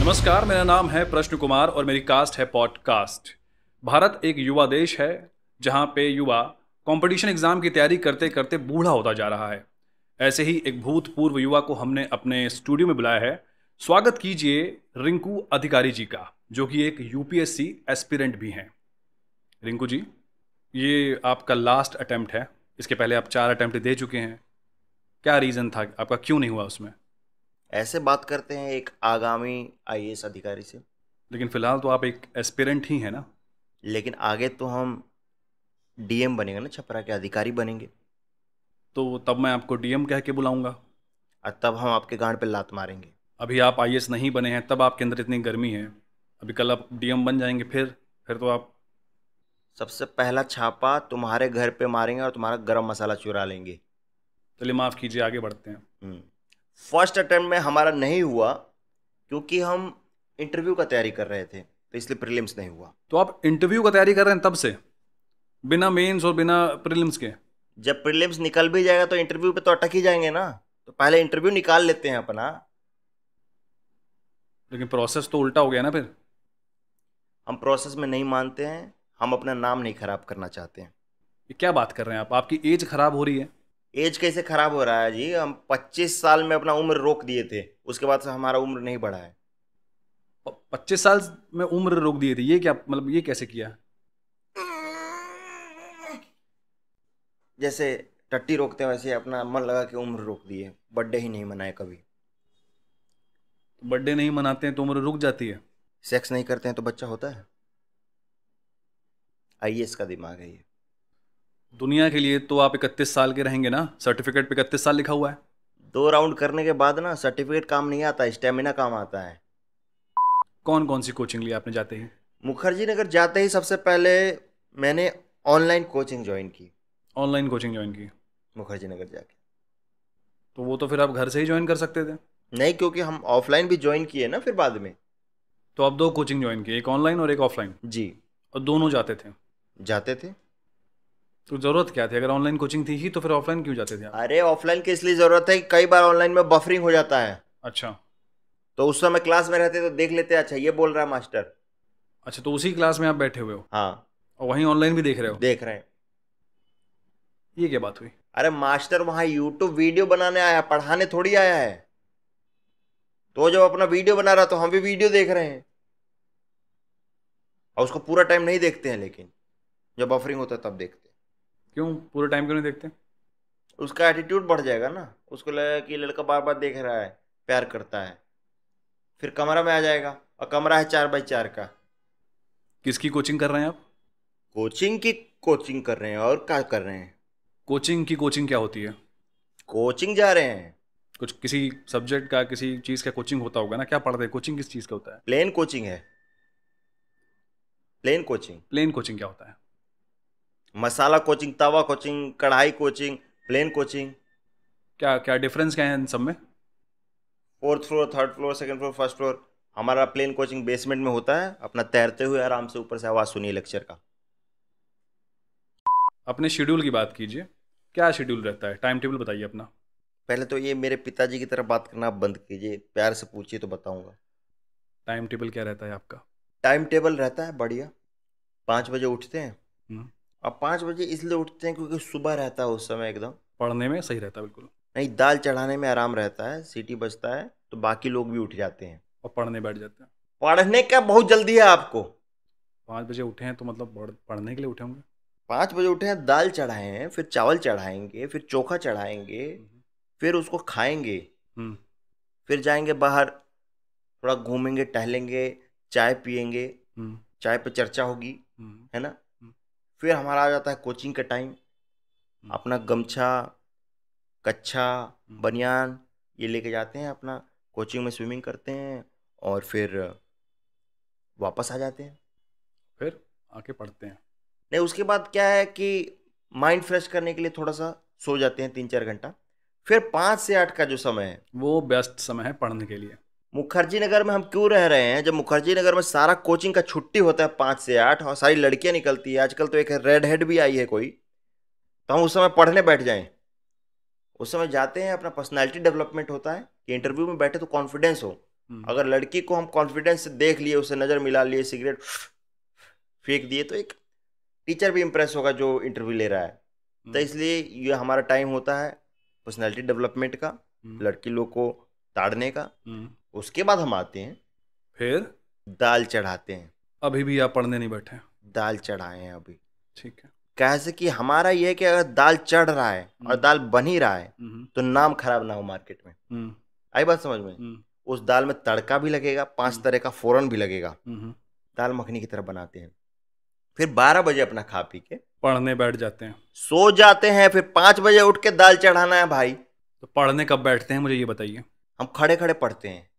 नमस्कार, मेरा नाम है प्रश्न कुमार और मेरी कास्ट है पॉडकास्ट। भारत एक युवा देश है जहाँ पे युवा कंपटीशन एग्जाम की तैयारी करते करते बूढ़ा होता जा रहा है। ऐसे ही एक भूतपूर्व युवा को हमने अपने स्टूडियो में बुलाया है। स्वागत कीजिए रिंकू अधिकारी जी का, जो कि एक यूपीएससी एस्पिरेंट भी हैं। रिंकू जी, ये आपका लास्ट अटेम्प्ट है। इसके पहले आप 4 अटेम्प्ट दे चुके हैं। क्या रीज़न था आपका, क्यों नहीं हुआ उसमें? ऐसे बात करते हैं एक आगामी आईएएस अधिकारी से। लेकिन फिलहाल तो आप एक एस्पिरेंट ही हैं ना। लेकिन आगे तो हम डीएम बनेंगे ना, छपरा के अधिकारी बनेंगे। तो तब मैं आपको डीएम कह के बुलाऊंगा। और तब हम आपके गांड पे लात मारेंगे। अभी आप आईएएस नहीं बने हैं, तब आपके अंदर इतनी गर्मी है। अभी कल आप डीएम बन जाएंगे, फिर तो आप। सबसे पहला छापा तुम्हारे घर पे मारेंगे और तुम्हारा गरम मसाला चुरा लेंगे। चलिए माफ़ कीजिए, आगे बढ़ते हैं। फर्स्ट अटेम्प्ट में हमारा नहीं हुआ क्योंकि हम इंटरव्यू का तैयारी कर रहे थे, तो इसलिए प्रीलिम्स नहीं हुआ। तो आप इंटरव्यू का तैयारी कर रहे हैं तब से, बिना मेंस और बिना प्रीलिम्स के? जब प्रीलिम्स निकल भी जाएगा तो इंटरव्यू पे तो अटक ही जाएंगे ना। तो पहले इंटरव्यू निकाल लेते हैं अपना। लेकिन प्रोसेस तो उल्टा हो गया ना फिर। हम प्रोसेस में नहीं मानते हैं, हम अपना नाम नहीं खराब करना चाहते हैं। ये क्या बात कर रहे हैं आप? आपकी एज खराब हो रही है। एज कैसे खराब हो रहा है जी? हम 25 साल में अपना उम्र रोक दिए थे, उसके बाद से हमारा उम्र नहीं बढ़ा है। 25 साल में उम्र रोक दी थी? ये क्या मतलब, ये कैसे किया? जैसे टट्टी रोकते हैं वैसे अपना मन लगा के उम्र रोक दिए। बर्थडे ही नहीं मनाए कभी। बर्थडे नहीं मनाते हैं तो उम्र रुक जाती है? सेक्स नहीं करते हैं तो बच्चा होता है? आईएएस का दिमाग है ये। दुनिया के लिए तो आप 31 साल के रहेंगे ना, सर्टिफिकेट पे 31 साल लिखा हुआ है। 2 राउंड करने के बाद ना सर्टिफिकेट काम नहीं आता, स्टेमिना काम आता है। कौन कौन सी कोचिंग ली आपने जाते ही? मुखर्जी नगर जाते ही सबसे पहले मैंने ऑनलाइन कोचिंग ज्वाइन की। ऑनलाइन कोचिंग ज्वाइन की? मुखर्जी नगर जाके। तो वो तो फिर आप घर से ही ज्वाइन कर सकते थे। नहीं, क्योंकि हम ऑफलाइन भी ज्वाइन किए ना फिर बाद में। तो आप 2 कोचिंग ज्वाइन की, एक ऑनलाइन और एक ऑफलाइन, जी। और दोनों जाते थे? जाते थे। तो ज़रूरत क्या थी? अगर ऑनलाइन कोचिंग थी ही तो फिर ऑफलाइन क्यों जाते थे आप? अरे ऑफलाइन की इसलिए जरूरत है कि कई बार ऑनलाइन में बफरिंग हो जाता है। अच्छा। तो उस समय क्लास में रहते तो देख लेते, अच्छा ये बोल रहा है मास्टर। अच्छा, तो उसी क्लास में आप बैठे हुए हो हाँ, और वहीं ऑनलाइन भी देख रहे हो? देख रहे हैं। ये क्या बात हुई? अरे मास्टर वहां यूट्यूब वीडियो बनाने आया, पढ़ाने थोड़ी आया है। तो जब अपना वीडियो बना रहा तो हम भी वीडियो देख रहे हैं। और उसको पूरा टाइम नहीं देखते हैं, लेकिन जब बफरिंग होता है तब देखते हैं। क्यों पूरे टाइम क्यों नहीं देखते? उसका एटीट्यूड बढ़ जाएगा ना, उसको लगेगा कि लड़का बार बार देख रहा है, प्यार करता है। फिर कमरा में आ जाएगा, और कमरा है 4x4 का। किसकी कोचिंग कर रहे हैं आप? कोचिंग की कोचिंग कर रहे हैं, और क्या कर रहे हैं? कोचिंग की कोचिंग क्या होती है? कोचिंग जा रहे हैं। कुछ किसी सब्जेक्ट का, किसी चीज़ का कोचिंग होता होगा ना? क्या पढ़ते हैं? कोचिंग किस चीज़ का होता है? प्लेन कोचिंग है, प्लेन कोचिंग। प्लेन कोचिंग क्या होता है? मसाला कोचिंग, तवा कोचिंग, कढ़ाई कोचिंग, प्लेन कोचिंग। क्या क्या डिफरेंस क्या है इन सब में? 4th floor, 3rd floor, 2nd floor, 1st floor. हमारा प्लेन कोचिंग बेसमेंट में होता है, अपना तैरते हुए आराम से ऊपर से आवाज़ सुनिए लेक्चर का। अपने शेड्यूल की बात कीजिए। क्या शेड्यूल रहता है? टाइम टेबल बताइए अपना। पहले तो ये मेरे पिताजी की तरह बात करना आप बंद कीजिए, प्यार से पूछिए तो बताऊंगा। टाइम टेबल क्या रहता है आपका? टाइम टेबल रहता है बढ़िया। 5 बजे उठते हैं। हम्म, अब 5 बजे इसलिए उठते हैं क्योंकि सुबह रहता है उस समय एकदम। पढ़ने में सही रहता है बिल्कुल। नहीं, दाल चढ़ाने में आराम रहता है, सीटी बजता है तो बाकी लोग भी उठ जाते हैं। और पढ़ने बैठ जाते हैं। पढ़ने का बहुत जल्दी है आपको। 5 बजे उठे हैं तो मतलब पढ़ने के लिए उठे होंगे। 5 बजे उठे हैं, दाल चढ़ाए हैं, फिर चावल चढ़ाएंगे, फिर चोखा चढ़ाएंगे, फिर उसको खाएंगे। हम्म। फिर जाएंगे बाहर, थोड़ा घूमेंगे, टहलेंगे, चाय पियेंगे। हम्म। चाय पे चर्चा होगी, हम्म। है ना। हम्म। फिर हमारा आ जाता है कोचिंग का टाइम। हम्म। अपना गमछा, कच्छा, हम्म। बनियान ये लेके जाते हैं, अपना कोचिंग में स्विमिंग करते हैं और फिर वापस आ जाते हैं। फिर आके पढ़ते हैं? नहीं, उसके बाद क्या है कि माइंड फ्रेश करने के लिए थोड़ा सा सो जाते हैं 3-4 घंटा। फिर 5 से 8 का जो समय है वो बेस्ट समय है पढ़ने के लिए। मुखर्जी नगर में हम क्यों रह रहे हैं? जब मुखर्जी नगर में सारा कोचिंग का छुट्टी होता है 5 से 8 और सारी लड़कियां निकलती है, आजकल तो एक रेड हेड भी आई है कोई, तो हम उस समय पढ़ने बैठ जाएं। उस समय जाते हैं, अपना पर्सनैलिटी डेवलपमेंट होता है कि इंटरव्यू में बैठे तो कॉन्फिडेंस हो, अगर लड़की को हम कॉन्फिडेंस से देख लिए, उसे नजर मिला लिए, सिगरेट फेंक दिए, तो एक टीचर भी इंप्रेस होगा जो इंटरव्यू ले रहा है। तो इसलिए ये हमारा टाइम होता है पर्सनैलिटी डेवलपमेंट का, लड़की लोग को ताड़ने का। उसके बाद हम आते हैं, फिर दाल चढ़ाते हैं। अभी भी आप पढ़ने नहीं बैठे? दाल चढ़ाए हैं अभी। ठीक है। कैसे कि हमारा ये है कि अगर दाल चढ़ रहा है और दाल बन ही रहा है तो नाम खराब ना हो मार्केट में। आई बात समझ में? उस दाल में तड़का भी लगेगा, 5 तरह का फोरन भी लगेगा। दाल मखनी की तरह बनाते हैं। फिर 12 बजे अपना खा पी के पढ़ने बैठ जाते हैं, सो जाते हैं। फिर 5 बजे उठ के दाल चढ़ाना है भाई। तो पढ़ने कब बैठते हैं मुझे ये बताइए? हम खड़े खड़े पढ़ते हैं,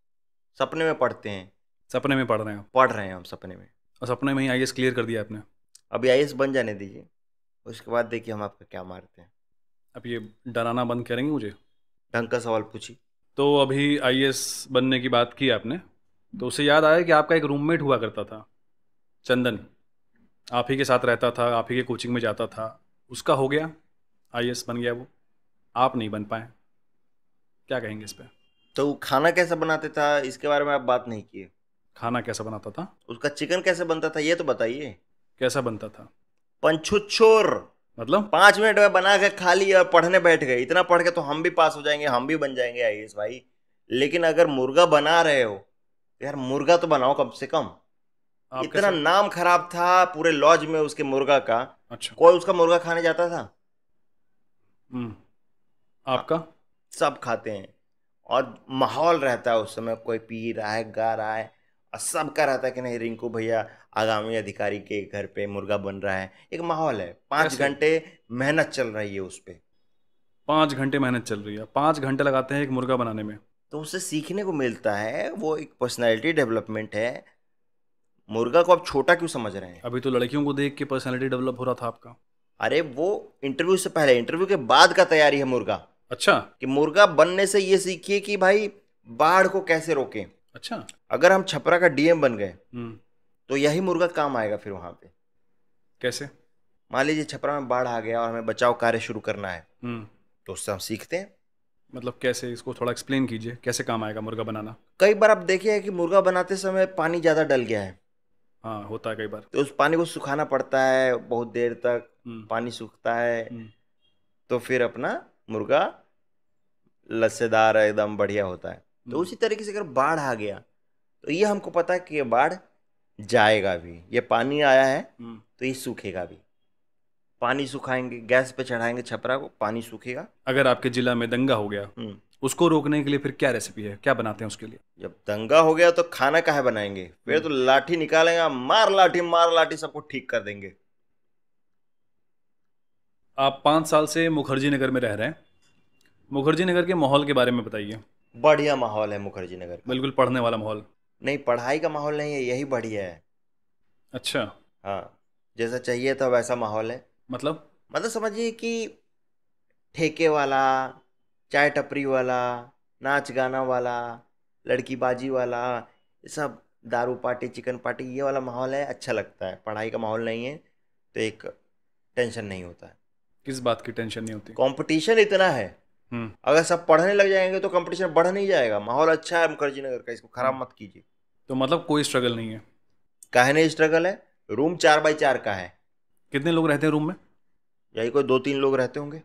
सपने में पढ़ते हैं। सपने में पढ़ रहे हैं? पढ़ रहे हैं हम सपने में। और सपने में ही आईएएस क्लियर कर दिया आपने? अभी आईएएस बन जाने दीजिए, उसके बाद देखिए हम आपका क्या मारते हैं। अब ये डराना बंद करेंगे मुझे? ढंग का सवाल पूछिए। तो अभी आईएएस बनने की बात की आपने, तो उससे याद आया कि आपका एक रूममेट हुआ करता था, चंदन। आप ही के साथ रहता था, आप ही के कोचिंग में जाता था। उसका हो गया, आईएएस बन गया वो, आप नहीं बन पाए। क्या कहेंगे इस पे? तो वो खाना कैसा बनाते था इसके बारे में आप बात नहीं किए। खाना कैसा बनाता था? उसका चिकन कैसे बनता था ये तो बताइए। कैसा बनता था? पंछुच्छोर। मतलब 5 मिनट में बना के खा लिया और पढ़ने बैठ गए। इतना पढ़ के तो हम भी पास हो जाएंगे, हम भी बन जाएंगे आईएएस भाई। लेकिन अगर मुर्गा बना रहे हो तो यार मुर्गा तो बनाओ कम से कम। इतना नाम खराब था पूरे लॉज में उसके मुर्गा का। अच्छा। कोई उसका मुर्गा खाने जाता था? आपका? सब खाते हैं। और माहौल रहता है उस समय, कोई पी रहा है, गा रहा है, और सबका रहता है कि नहीं रिंकू भैया आगामी अधिकारी के घर पे मुर्गा बन रहा है। एक माहौल है। 5 घंटे मेहनत चल रही है उस पर। 5 घंटे मेहनत चल रही है? 5 घंटे लगाते हैं एक मुर्गा बनाने में? तो उससे सीखने को मिलता है, वो एक पर्सनैलिटी डेवलपमेंट है। मुर्गा को आप छोटा क्यों समझ रहे हैं? अभी तो लड़कियों को देख के पर्सनैलिटी डेवलप हो रहा था आपका। अरे वो इंटरव्यू से पहले, इंटरव्यू के बाद का तैयारी है मुर्गा। अच्छा। कि मुर्गा बनने से ये सीखिए कि भाई बाढ़ को कैसे रोकें। अच्छा। अगर हम छपरा का डीएम बन गए तो यही मुर्गा काम आएगा फिर वहां पे। कैसे? मान लीजिए छपरा में बाढ़ आ गया और हमें बचाव कार्य शुरू करना है, तो उससे हम सीखते हैं। मतलब कैसे? इसको थोड़ा एक्सप्लेन कीजिए, कैसे काम आएगा मुर्गा बनाना? कई बार आप देखिए कि मुर्गा बनाते समय पानी ज्यादा डल गया है। हाँ, होता है कई बार। तो उस पानी को सुखाना पड़ता है, बहुत देर तक पानी सूखता है। तो फिर अपना मुर्गा लस्सेदार एकदम बढ़िया होता है। तो उसी तरीके से अगर बाढ़ आ गया तो ये हमको पता है कि ये बाढ़ जाएगा भी। ये पानी आया है तो ये सूखेगा भी। पानी सुखाएंगे, गैस पे चढ़ाएंगे छपरा को, पानी सूखेगा। अगर आपके जिला में दंगा हो गया, उसको रोकने के लिए फिर क्या रेसिपी है, क्या बनाते हैं उसके लिए? जब दंगा हो गया तो खाना काहे बनाएंगे? फिर तो लाठी निकालेंगे, मार लाठी सबको ठीक कर देंगे। आप 5 साल से मुखर्जी नगर में रह रहे हैं। मुखर्जी नगर के माहौल के बारे में बताइए। बढ़िया माहौल है मुखर्जी नगर का। बिल्कुल पढ़ने वाला माहौल? नहीं, पढ़ाई का माहौल नहीं है, यही बढ़िया है। अच्छा। हाँ, जैसा चाहिए था वैसा माहौल है। मतलब समझिए कि ठेके वाला, चाय टपरी वाला, नाच गाना वाला, लड़की बाजी वाला, ये सब दारू पार्टी, चिकन पार्टी, ये वाला माहौल है। अच्छा लगता है। पढ़ाई का माहौल नहीं है तो एक टेंशन नहीं होता है। किस बात की टेंशन नहीं होती? कंपटीशन इतना है। अगर सब पढ़ने लग जाएंगे तो कंपटीशन बढ़ नहीं जाएगा। माहौल अच्छा है मुखर्जी नगर का, इसको खराब मत कीजिए। तो मतलब कोई स्ट्रगल नहीं है? काहे नहीं स्ट्रगल है? रूम 4x4 का है। कितने लोग रहते हैं रूम में? यही कोई 2-3 लोग रहते होंगे।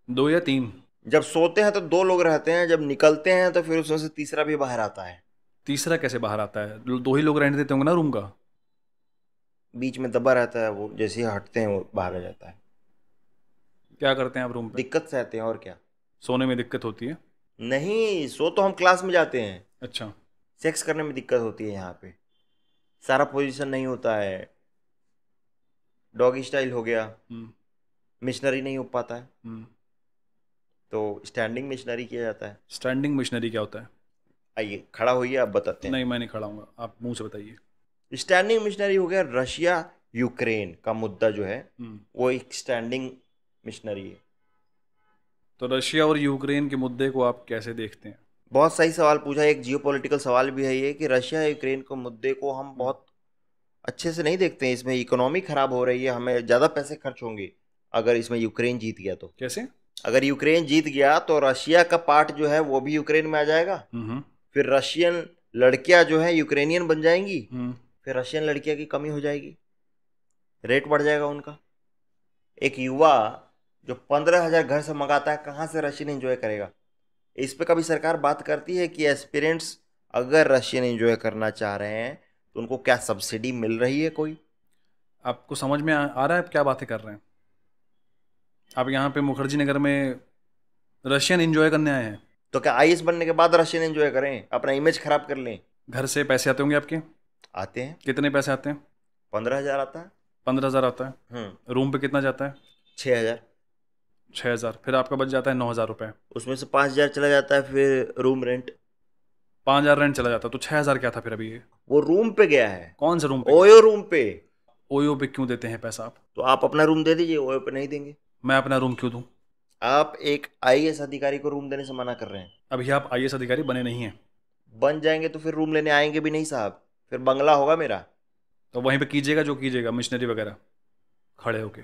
2 या 3? जब सोते हैं तो 2 लोग रहते हैं, जब निकलते हैं तो फिर उसमें से तीसरा भी बाहर आता है। तीसरा कैसे बाहर आता है? 2 ही लोग रहने देते होंगे ना रूम का? बीच में दबा रहता है, वो जैसे ही हटते हैं वो बाहर आ जाता है। क्या करते हैं आप रूम पे? दिक्कत से आते हैं और क्या। सोने में दिक्कत होती है? नहीं, सो तो हम क्लास में जाते हैं। अच्छा। सेक्स करने में दिक्कत होती है यहाँ पे। सारा पोजीशन नहीं होता है। डॉगी स्टाइल हो गया, मिशनरी नहीं हो पाता है, तो स्टैंडिंग मिशनरी किया जाता है। स्टैंडिंग मिशनरी क्या होता है? आइए खड़ा होइए, आप बताते हैं। नहीं, मैं नहीं खड़ा हूँगा, आप मुंह से बताइए। स्टैंडिंग मिशनरी हो गया रशिया यूक्रेन का मुद्दा जो है, वो एक स्टैंडिंग मिशनरी है। तो रशिया और यूक्रेन के मुद्दे को आप कैसे देखते हैं? बहुत सही सवाल पूछा। एक जियोपॉलिटिकल सवाल भी है ये कि रशिया यूक्रेन के मुद्दे को हम बहुत अच्छे से नहीं देखते हैं। इसमें इकोनॉमी खराब हो रही है, हमें ज़्यादा पैसे खर्च होंगे अगर इसमें यूक्रेन जीत गया तो। कैसे? अगर यूक्रेन जीत गया तो रशिया का पार्ट जो है वो भी यूक्रेन में आ जाएगा। फिर रशियन लड़कियां जो है यूक्रेनियन बन जाएंगी, फिर रशियन लड़कियां की कमी हो जाएगी, रेट बढ़ जाएगा उनका। एक युवा जो 15,000 घर से मंगाता है, कहाँ से रशियन एंजॉय करेगा? इस पे कभी सरकार बात करती है कि एस्पिरेंट्स अगर रशियन एंजॉय करना चाह रहे हैं तो उनको क्या सब्सिडी मिल रही है कोई? आपको समझ में आ रहा है आप क्या बातें कर रहे हैं? आप यहाँ पे मुखर्जी नगर में रशियन एंजॉय करने आए हैं? तो क्या आईएएस बनने के बाद रशियन एंजॉय करें, अपना इमेज खराब कर लें? घर से पैसे आते होंगे आपके? आते हैं। कितने पैसे आते हैं? 15,000 आता है। 15,000 आता है। रूम पे कितना जाता है? 6,000। 6,000। फिर आपका बच जाता है 9,000 रुपये। उसमें से 5,000 चला जाता है फिर रूम रेंट। 5,000 रेंट चला जाता है, तो 6,000 क्या था फिर अभी? वो रूम पे गया है। कौन से रूम पे? ओयो रूम पे। ओयो पे क्यों देते हैं पैसा आप? तो आप अपना रूम दे दीजिए, ओयो पे नहीं देंगे। मैं अपना रूम क्यों दूं? आप एक आईएएस अधिकारी को रूम देने से मना कर रहे हैं। अभी आप आईएएस अधिकारी बने नहीं हैं। बन जाएंगे तो फिर रूम लेने आएंगे भी नहीं साहब, फिर बंगला होगा मेरा। तो वहीं पे कीजिएगा जो कीजिएगा, मिशनरी वगैरह खड़े होके।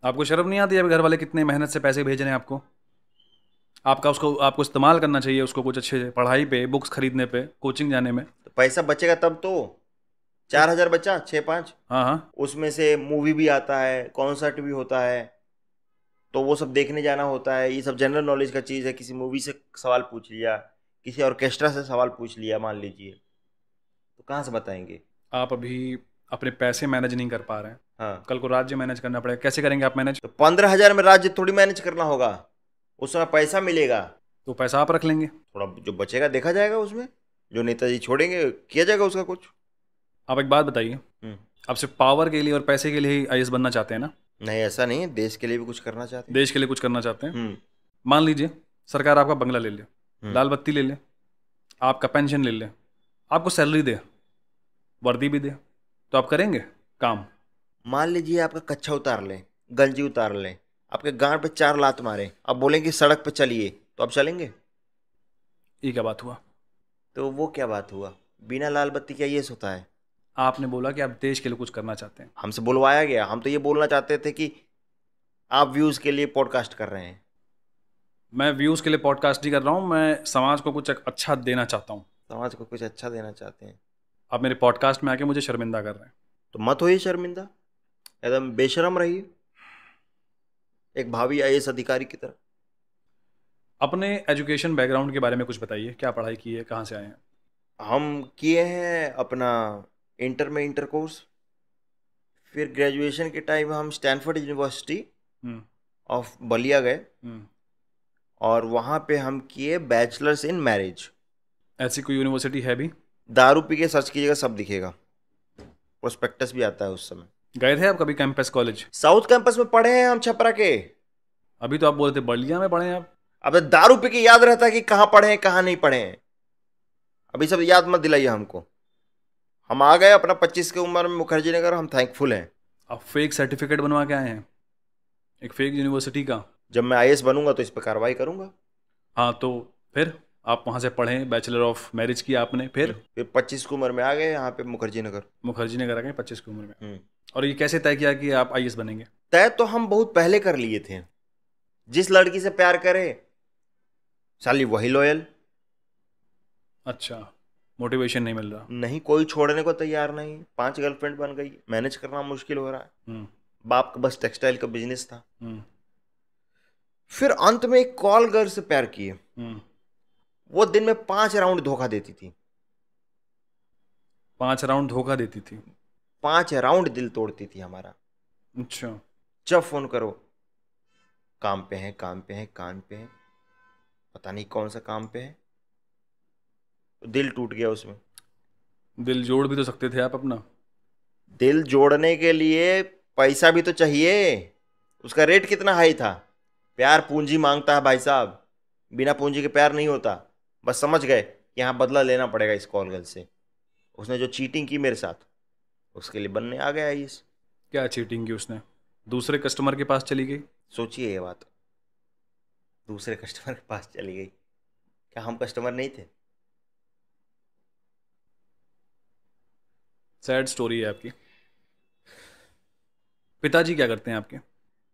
आपको शर्म नहीं आती? अभी घर वाले कितने मेहनत से पैसे भेज रहे हैं आपको, आपको इस्तेमाल करना चाहिए उसको कुछ अच्छे से, पढ़ाई पे, बुक्स खरीदने पे, कोचिंग जाने में। तो पैसा बचेगा तब तो। 4,000 बचा, 6-5। हाँ हाँ। उसमें से मूवी भी आता है, कॉन्सर्ट भी होता है, तो वो सब देखने जाना होता है। ये सब जनरल नॉलेज का चीज़ है। किसी मूवी से सवाल पूछ लिया, किसी ऑर्केस्ट्रा से सवाल पूछ लिया मान लीजिए, तो कहाँ से बताएंगे? आप अभी अपने पैसे मैनेज नहीं कर पा रहे हैं। हाँ। कल को राज्य मैनेज करना पड़ेगा, कैसे करेंगे आप मैनेज? तो 15,000 में राज्य थोड़ी मैनेज करना होगा, उस समय पैसा मिलेगा। तो पैसा आप रख लेंगे। थोड़ा जो बचेगा देखा जाएगा, उसमें जो नेताजी छोड़ेंगे किया जाएगा उसका कुछ। आप एक बात बताइए, आप सिर्फ पावर के लिए और पैसे के लिए ही आईएएस बनना चाहते हैं ना? नहीं, ऐसा नहीं है, देश के लिए भी कुछ करना चाहते हैं। देश के लिए कुछ करना चाहते हैं। मान लीजिए सरकार आपका बंगला ले ले, लाल बत्ती ले ले, आपका पेंशन ले ले, आपको सैलरी दे, वर्दी भी दे, तो आप करेंगे काम? मान लीजिए आपका कच्छा उतार लें, गंजी उतार लें, आपके गांड पे 4 लात मारे, अब बोलेंगे सड़क पे चलिए, तो आप चलेंगे? ये क्या बात हुआ? तो वो क्या बात हुआ? बिना लाल बत्ती क्या ये होता है? आपने बोला कि आप देश के लिए कुछ करना चाहते हैं। हमसे बुलवाया गया, हम तो ये बोलना चाहते थे कि आप व्यूज के लिए पॉडकास्ट कर रहे हैं। मैं व्यूज के लिए पॉडकास्ट नहीं कर रहा हूँ, मैं समाज को कुछ अच्छा देना चाहता हूँ। समाज को कुछ अच्छा देना चाहते हैं? आप मेरे पॉडकास्ट में आके मुझे शर्मिंदा कर रहे हैं। तो मत होइए शर्मिंदा, एकदम बेशरम रहिए, एक भावी आईएएस अधिकारी की तरह। अपने एजुकेशन बैकग्राउंड के बारे में कुछ बताइए, क्या पढ़ाई की है, कहाँ से आए हैं? हम किए हैं अपना इंटर में इंटर कोर्स, फिर ग्रेजुएशन के टाइम हम स्टैनफोर्ड यूनिवर्सिटी ऑफ बलिया गए, और वहाँ पे हम किए बैचलर्स इन मैरिज। ऐसी कोई यूनिवर्सिटी है भी? दारू पी के सर्च कीजिएगा सब दिखेगा, प्रोस्पेक्टस भी आता है उस समय। गए थे आप कभी कैंपस कॉलेज? साउथ कैंपस में पढ़े हैं हम, छपरा के। अभी तो आप बोल रहे थे बलिया में पढ़े हैं आप। अब दारू पी के याद रहता है कि कहाँ पढ़े हैं कहाँ नहीं पढ़े हैं, अभी सब याद मत दिलाइए हमको। हम आ गए अपना 25 की उम्र में मुखर्जी नगर, हम थैंकफुल हैं। आप फेक सर्टिफिकेट बनवा के आए हैं एक फेक यूनिवर्सिटी का। जब मैं आईएएस बनूंगा तो इस पर कार्रवाई करूंगा। हाँ, तो फिर आप वहाँ से पढ़े, बैचलर ऑफ मैरिज किया आपने, फिर 25 की उम्र में आ गए यहाँ पे मुखर्जी नगर। मुखर्जी नगर आ गए 25 की उम्र में। और ये कैसे तय किया कि आप आईएएस बनेंगे? तय तो हम बहुत पहले कर लिए थे। जिस लड़की से प्यार करे साली वही लॉयल। अच्छा, मोटिवेशन नहीं मिल रहा? नहीं, कोई छोड़ने को तैयार नहीं। 5 गर्लफ्रेंड बन गई, मैनेज करना मुश्किल हो रहा है। बाप का बस टेक्सटाइल का बिजनेस था। फिर अंत में एक कॉल गर्ल से प्यार किए। वो दिन में 5 राउंड धोखा देती थी। 5 राउंड धोखा देती थी? 5 राउंड दिल तोड़ती थी हमारा। अच्छा। जब फोन करो काम पे है, काम पे है, काम पे है, पता नहीं कौन सा काम पे है, तो दिल टूट गया उसमें। दिल जोड़ भी तो सकते थे आप अपना। दिल जोड़ने के लिए पैसा भी तो चाहिए। उसका रेट कितना हाई था? प्यार पूंजी मांगता है भाई साहब, बिना पूंजी के प्यार नहीं होता। बस समझ गए कि यहाँ बदला लेना पड़ेगा इस कॉल गर्ल से। उसने जो चीटिंग की मेरे साथ, उसके लिए बनने आ गया इस। क्या चीटिंग की उसने? दूसरे कस्टमर के पास चली गई? सोचिए ये बात, दूसरे कस्टमर के पास चली गई। क्या हम कस्टमर नहीं थे? सैड स्टोरी है आपकी। पिताजी क्या करते हैं आपके?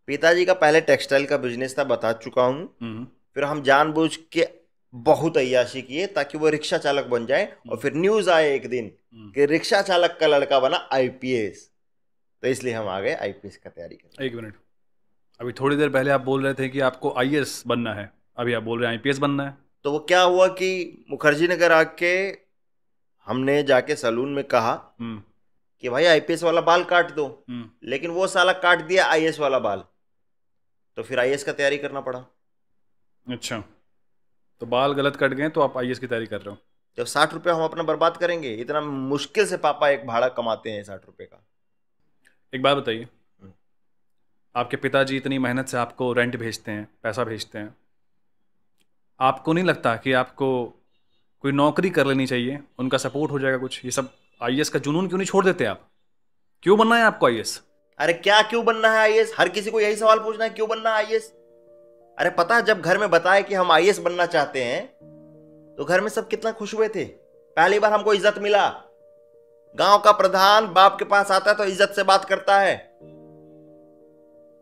पिताजी का पहले टेक्सटाइल का बिजनेस था, बता चुका हूँ। फिर हम जानबूझ के बहुत अय्याशी किए ताकि वो रिक्शा चालक बन जाए, और फिर न्यूज आए एक दिन कि रिक्शा चालक का लड़का बना आईपीएस। तो इसलिए हम आ गए आईपीएस का तैयारी करने। एक मिनट, अभी थोड़ी देर पहले आप बोल रहे थे कि आपको आईएएस बनना है, अभी आप बोल रहे हैं आईपीएस बनना है। तो वो क्या हुआ कि मुखर्जी नगर आके हमने जाके सलून में कहा कि भाई आईपीएस वाला बाल काट दो, लेकिन वो साला काट दिया आईएएस वाला बाल, तो फिर आईएएस का तैयारी करना पड़ा। अच्छा, तो बाल गलत कट गए तो आप आईएएस की तैयारी कर रहे हो। जब 60 रुपये हम अपना बर्बाद करेंगे, इतना मुश्किल से पापा एक भाड़ा कमाते हैं 60 रुपये का। एक बात बताइए, आपके पिताजी इतनी मेहनत से आपको रेंट भेजते हैं, पैसा भेजते हैं, आपको नहीं लगता कि आपको कोई नौकरी कर लेनी चाहिए, उनका सपोर्ट हो जाएगा कुछ? ये सब आईएएस का जुनून क्यों नहीं छोड़ देते आप? क्यों बनना है आपको आईएएस? अरे क्या क्यों बनना है आईएएस? हर किसी को यही सवाल पूछना है, क्यों बनना है आईएएस? अरे पता है, जब घर में बताया कि हम आईएएस बनना चाहते हैं तो घर में सब कितना खुश हुए थे। पहली बार हमको इज्जत मिला। गांव का प्रधान बाप के पास आता है तो इज्जत से बात करता है।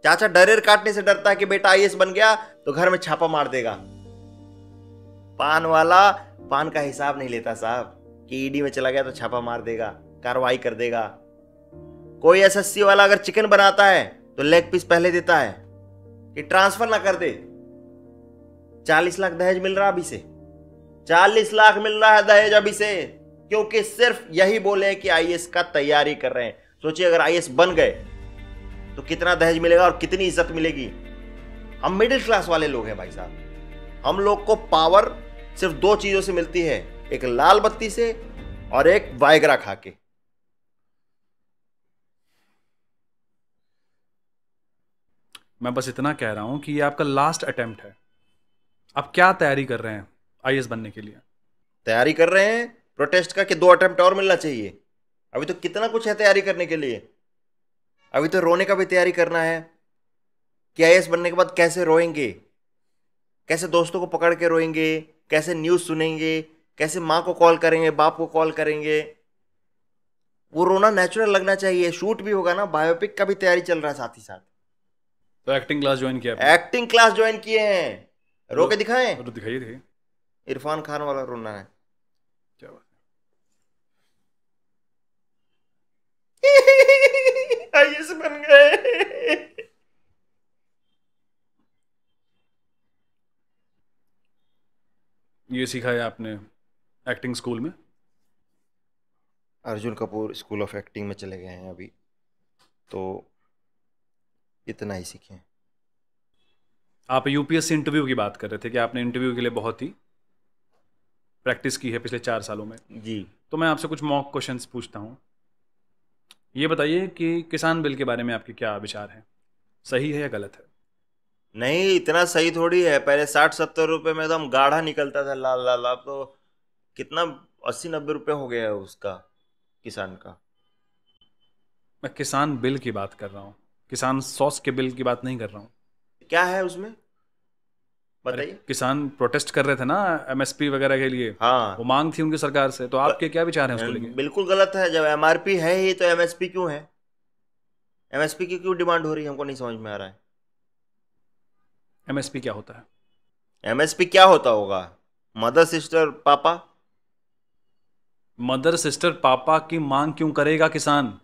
चाचा डरेर काटने से डरता है कि बेटा आईएएस बन गया तो घर में छापा मार देगा। पान वाला पान का हिसाब नहीं लेता साहब, कि ईडी में चला गया तो छापा मार देगा, कार्रवाई कर देगा। कोई एसएससी वाला अगर चिकन बनाता है तो लेग पीस पहले देता है कि ट्रांसफर ना कर दे। 40 लाख दहेज मिल रहा अभी से, 40 लाख मिल रहा है दहेज अभी से, क्योंकि सिर्फ यही बोले कि आईएएस का तैयारी कर रहे हैं। सोचिए अगर आईएएस बन गए तो कितना दहेज मिलेगा और कितनी इज्जत मिलेगी। हम मिडिल क्लास वाले लोग हैं भाई साहब। हम लोग को पावर सिर्फ 2 चीजों से मिलती है, एक लाल बत्ती से और एक वायग्रा खा के। मैं बस इतना कह रहा हूं कि ये आपका लास्ट अटेम्प्ट है। आप क्या तैयारी कर रहे हैं आईएएस बनने के लिए? तैयारी कर रहे हैं प्रोटेस्ट का कि 2 अटेम्प्ट और मिलना चाहिए। अभी तो कितना कुछ है तैयारी करने के लिए। अभी तो रोने का भी तैयारी करना है कि आईएएस बनने के बाद कैसे रोएंगे, कैसे दोस्तों को पकड़ के रोएंगे, कैसे न्यूज सुनेंगे, कैसे माँ को कॉल करेंगे, बाप को कॉल करेंगे। वो रोना नेचुरल लगना चाहिए। शूट भी होगा ना, बायोपिक का भी तैयारी चल रहा है साथ ही साथ। तो एक्टिंग क्लास ज्वाइन किया? एक्टिंग क्लास ज्वाइन किए हैं। रो के दिखाएं? तो दिखाइए। इरफान खान वाला रोना है। क्या बात आईएएस बन गए। ये सीखा है आपने एक्टिंग स्कूल में? Arjun Kapoor school of acting में चले गए हैं अभी, तो इतना ही सीखे हैं। आप यूपीएससी इंटरव्यू की बात कर रहे थे कि आपने इंटरव्यू के लिए बहुत ही प्रैक्टिस की है पिछले 4 सालों में। जी। तो मैं आपसे कुछ मॉक क्वेश्चंस पूछता हूँ। ये बताइए कि किसान बिल के बारे में आपके क्या विचार हैं, सही है या गलत है? नहीं, इतना सही थोड़ी है। पहले 60-70 रुपए में एकदम गाढ़ा निकलता था लाल लाल, अब तो कितना 80-90 रुपए हो गया है उसका, किसान का। मैं किसान बिल की बात कर रहा हूँ, किसान सॉस के बिल की बात नहीं कर रहा हूँ। क्या है उसमें बताइए। किसान प्रोटेस्ट कर रहे थे ना एमएसपी वगैरह के लिए। हाँ, वो मांग थी उनकी सरकार से, तो आपके क्या विचार हैं उसको लेके? बिल्कुल गलत है। जब एमआरपी है ही तो एमएसपी क्यों है? एमएसपी की क्यों डिमांड हो रही है, हमको नहीं समझ में आ रहा है। एमएसपी क्या होता है? एमएसपी क्या होता होगा? मदर सिस्टर पापा। मदर सिस्टर पापा की मांग क्यों करेगा किसान?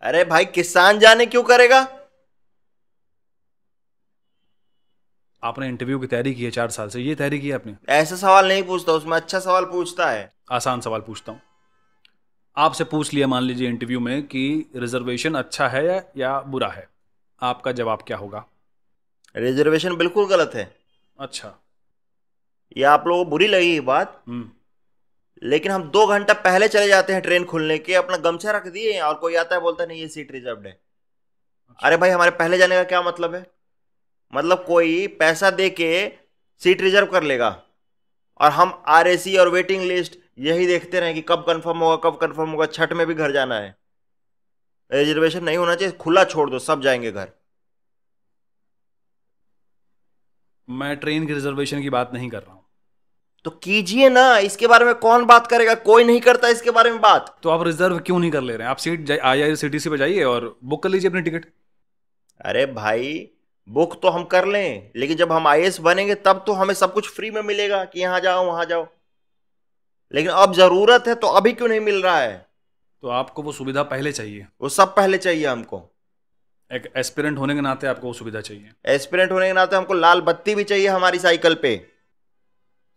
अरे भाई, किसान जाने क्यों करेगा? आपने इंटरव्यू की तैयारी की है 4 साल से, ये तैयारी की है आपने? ऐसा सवाल नहीं पूछता, उसमें अच्छा सवाल पूछता है। आसान सवाल पूछता हूँ। आपसे पूछ लिया मान लीजिए इंटरव्यू में कि रिजर्वेशन अच्छा है या बुरा है, आपका जवाब क्या होगा? रिजर्वेशन बिल्कुल गलत है। अच्छा, ये आप लोगों को बुरी लगी ये बात, लेकिन हम 2 घंटा पहले चले जाते हैं ट्रेन खुलने के, अपना गमछा रख दिए और कोई आता है बोलता है नहीं ये सीट रिजर्व्ड है। अरे भाई, हमारे पहले जाने का क्या मतलब है? मतलब कोई पैसा दे के सीट रिजर्व कर लेगा और हम आरएसी और वेटिंग लिस्ट यही देखते रहे कि कब कंफर्म होगा, कब कंफर्म होगा। छठ में भी घर जाना है, रिजर्वेशन नहीं होना चाहिए, खुला छोड़ दो, सब जाएंगे घर। मैं ट्रेन की रिजर्वेशन की बात नहीं कर रहा हूं। तो कीजिए ना, इसके बारे में कौन बात करेगा? कोई नहीं करता इसके बारे में बात। तो आप रिजर्व क्यों नहीं कर ले रहे हैं? आप सीट आईआरसीटीसी पे जाइए और बुक कर लीजिए अपनी टिकट। अरे भाई, बुक तो हम कर लें, लेकिन जब हम आईएएस बनेंगे तब तो हमें सब कुछ फ्री में मिलेगा कि यहां जाओ वहां जाओ। लेकिन अब जरूरत है तो अभी क्यों नहीं मिल रहा है? तो आपको वो सुविधा पहले चाहिए, वो सब पहले चाहिए हमको। एक एस्पिरेंट होने के नाते आपको वो सुविधा चाहिए। एस्पिरेंट होने के नाते हमको लाल बत्ती भी चाहिए हमारी साइकिल पे।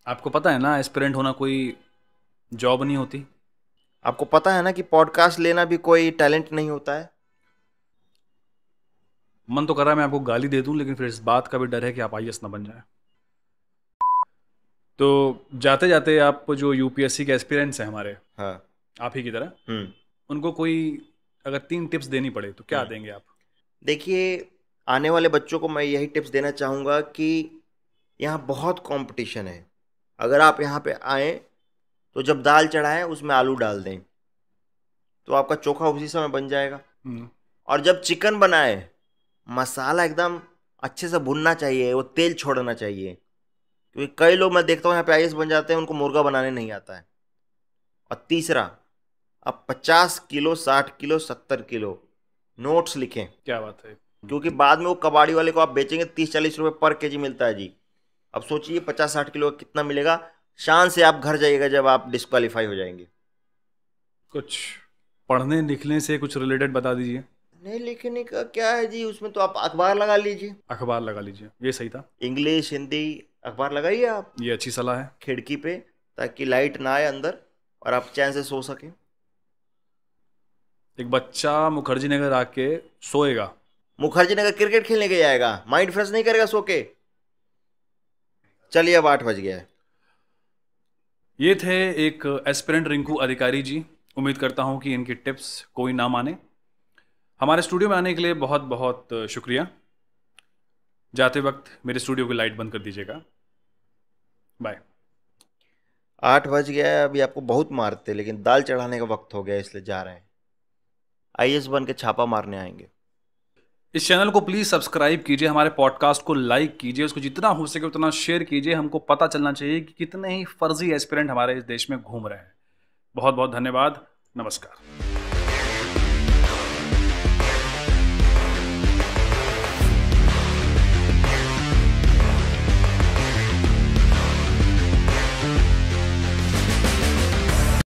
आपको पता है ना एस्पिरेंट होना कोई जॉब नहीं होती। आपको पता है ना कि पॉडकास्ट लेना भी कोई टैलेंट नहीं होता है। मन तो कर रहा है मैं आपको गाली दे दूं, लेकिन फिर इस बात का भी डर है कि आप आईएएस ना बन जाए। तो जाते जाते आप जो यूपीएससी के एस्पिरेंट्स हैं हमारे, हाँ। आप ही की तरह, उनको कोई अगर 3 टिप्स देनी पड़े तो क्या देंगे आप? देखिए, आने वाले बच्चों को मैं यही टिप्स देना चाहूँगा कि यहाँ बहुत कंपटीशन है। अगर आप यहाँ पे आए तो जब दाल चढ़ाएं उसमें आलू डाल दें, तो आपका चोखा उसी समय बन जाएगा। और जब चिकन बनाए, मसाला एकदम अच्छे से भुनना चाहिए, वो तेल छोड़ना चाहिए। क्योंकि कई लोग मैं देखता हूँ यहाँ पे आईएएस बन जाते हैं, उनको मुर्गा बनाने नहीं आता है। और तीसरा, अब 50 किलो 60 किलो 70 किलो नोट्स लिखें। क्या बात है। क्योंकि बाद में वो कबाड़ी वाले को आप बेचेंगे 30-40 रुपए पर केजी मिलता है जी। अब सोचिए 50-60 किलो का कितना मिलेगा। शान से आप घर जाइएगा जब आप डिस्क्वालीफाई हो जाएंगे। कुछ पढ़ने लिखने से कुछ रिलेटेड बता दीजिए। नहीं, लिखने का क्या है जी, उसमें तो आप अखबार लगा लीजिए। अखबार लगा लीजिए, ये सही था। इंग्लिश हिंदी अखबार लगाइए आप, ये अच्छी सलाह है। खिड़की पे, ताकि लाइट ना आए अंदर और आप चैन से सो सकें। एक बच्चा मुखर्जी नगर आके सोएगा, मुखर्जी नगर क्रिकेट खेलने के जाएगा, माइंड फ्रेश नहीं करेगा सो के। चलिए, अब 8 बज गया है। ये थे एक एस्पिरेंट रिंकू अधिकारी जी। उम्मीद करता हूँ कि इनकी टिप्स कोई ना माने। हमारे स्टूडियो में आने के लिए बहुत बहुत शुक्रिया। जाते वक्त मेरे स्टूडियो की लाइट बंद कर दीजिएगा। बाय। 8 बज गया है, अभी आपको बहुत मारते, लेकिन दाल चढ़ाने का वक्त हो गया, इसलिए जा रहे हैं। आईएएस बन के छापा मारने आएंगे। इस चैनल को प्लीज़ सब्सक्राइब कीजिए, हमारे पॉडकास्ट को लाइक कीजिए, उसको जितना हो सके उतना शेयर कीजिए। हमको पता चलना चाहिए कि कितने ही फर्जी एस्पिरेंट हमारे इस देश में घूम रहे हैं। बहुत बहुत धन्यवाद। नमस्कार।